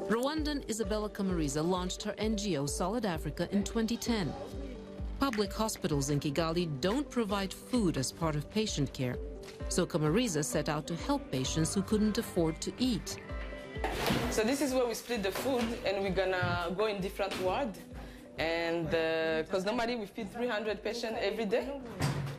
Rwandan Isabelle Kamariza launched her NGO Solidafrica in 2010. Public hospitals in Kigali don't provide food as part of patient care, so Kamariza set out to help patients who couldn't afford to eat. So this is where we split the food, and we're gonna go in different wards. And because normally we feed 300 patients every day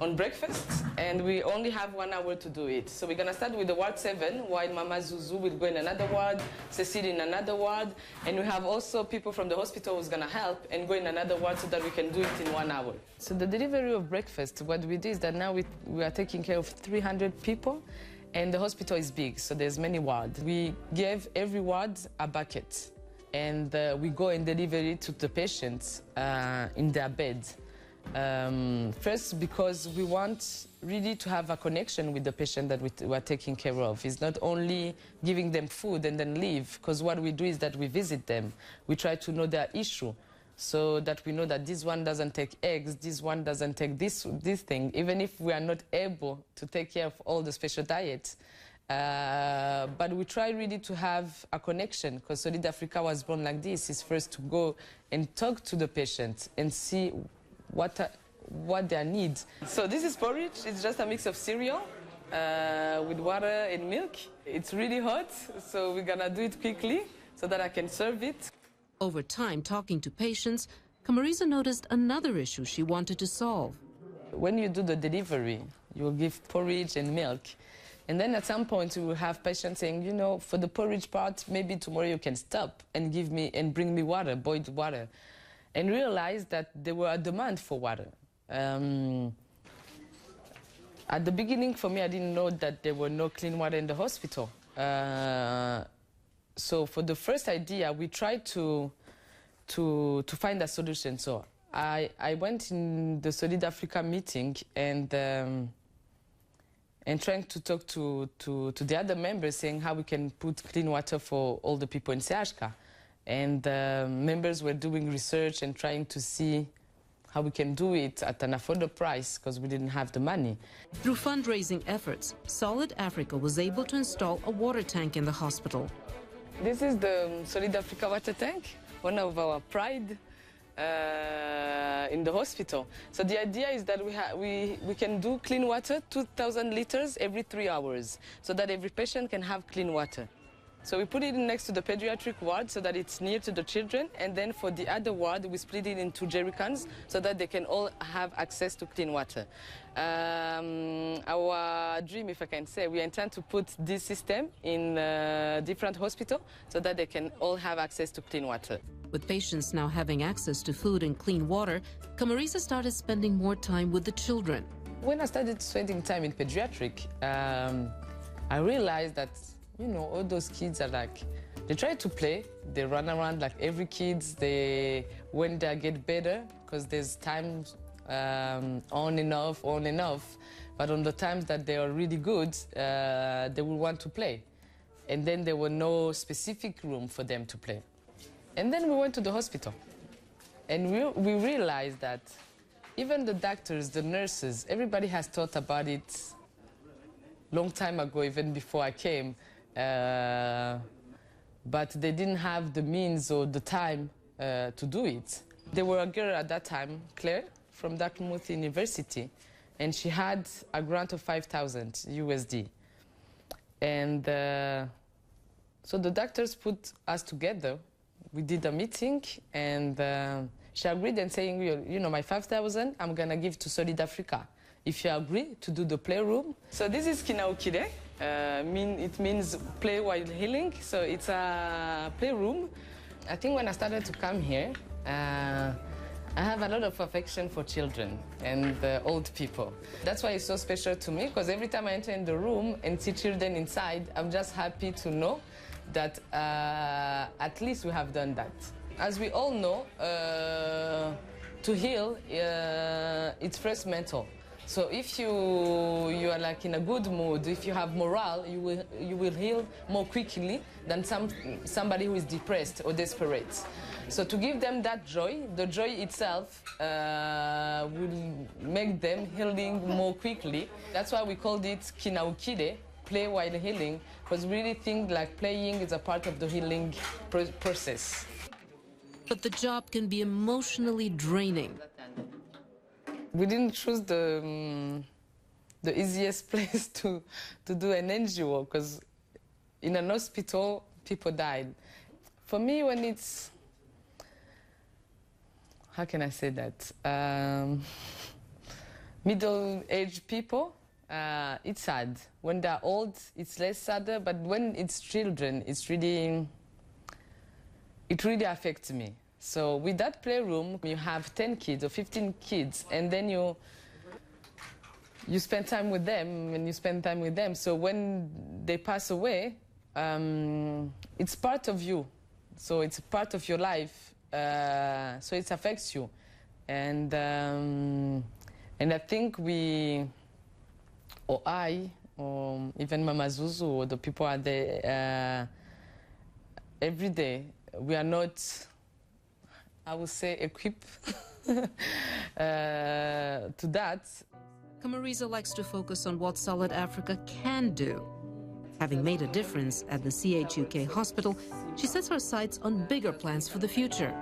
on breakfast, and we only have 1 hour to do it. So we're gonna start with the ward 7, while Mama Zuzu will go in another ward, Cecile in another ward, and we have also people from the hospital who's gonna help and go in another ward so that we can do it in 1 hour. So the delivery of breakfast, what we do is that now we are taking care of 300 people, and the hospital is big, so there's many wards. We gave every ward a bucket, and we go and deliver it to the patients in their beds. First, because we want really to have a connection with the patient that we are taking care of. It's not only giving them food and then leave, because what we do is that we visit them. We try to know their issue, so that we know that this one doesn't take eggs, this one doesn't take this thing, even if we are not able to take care of all the special diets. But we try really to have a connection, because Solidafrica was born like this. It's first to go and talk to the patient and see what their needs. So this is porridge. It's just a mix of cereal with water and milk. It's really hot, so we're gonna do it quickly so that I can serve it. Over time, talking to patients, Kamariza noticed another issue she wanted to solve. When you do the delivery, you will give porridge and milk. And then at some point, we will have patients saying, you know, for the porridge part, maybe tomorrow you can stop and give me and bring me water, boiled water. And realize that there were a demand for water. At the beginning, for me, I didn't know that there were no clean water in the hospital. So for the first idea, we tried to find a solution. So I went in the Solidafrica meeting and trying to talk to the other members, saying how we can put clean water for all the people in CHK. And members were doing research and trying to see how we can do it at an affordable price, because we didn't have the money. Through fundraising efforts, Solidafrica was able to install a water tank in the hospital. This is the Solidafrica water tank, one of our pride in the hospital. So the idea is that we can do clean water, 2,000 liters every 3 hours, so that every patient can have clean water. So we put it next to the pediatric ward so that it's near to the children, and then for the other ward, we split it into jerrycans so that they can all have access to clean water. Our dream, if I can say, we intend to put this system in different hospitals so that they can all have access to clean water. With patients now having access to food and clean water, Kamariza started spending more time with the children. When I started spending time in pediatric, I realized that, you know, all those kids are like, they try to play, they run around like every kid. When they get better, because there's times on and off, but on the times that they are really good, they will want to play. And then there were no specific room for them to play. And then we went to the hospital, and we realized that even the doctors, the nurses, everybody has thought about it long time ago, even before I came. But they didn't have the means or the time to do it. There were a girl at that time, Claire, from Dartmouth University, and she had a grant of 5,000 USD. And so the doctors put us together. We did a meeting, and she agreed and saying, you know, my 5,000, I'm gonna give to Solidafrica if you agree to do the playroom. So this is Kinaukide. It means play while healing, so it's a playroom. I think when I started to come here, I have a lot of affection for children and old people. That's why it's so special to me, because every time I enter in the room and see children inside, I'm just happy to know that at least we have done that. As we all know, to heal, it's first mental. So if you are like in a good mood, if you have morale, you will heal more quickly than somebody who is depressed or desperate. So to give them that joy, the joy itself will make them healing more quickly. That's why we called it Kinaukide, play while healing, because we really think like playing is a part of the healing process. But the job can be emotionally draining. We didn't choose the easiest place to do an NGO, because in an hospital, people died. For me, when it's, how can I say that? Middle-aged people, it's sad. When they're old, it's less sadder, but when it's children, it really affects me. So with that playroom, you have 10 kids or 15 kids, and then you spend time with them, and you spend time with them. So when they pass away, it's part of you. So it's part of your life. So it affects you. And I think we, or I, or even Mama Zuzu, or the people are there every day, we are not, I would say, equipped to that. Kamariza likes to focus on what Solidafrica can do. Having made a difference at the CHUK hospital, she sets her sights on bigger plans for the future.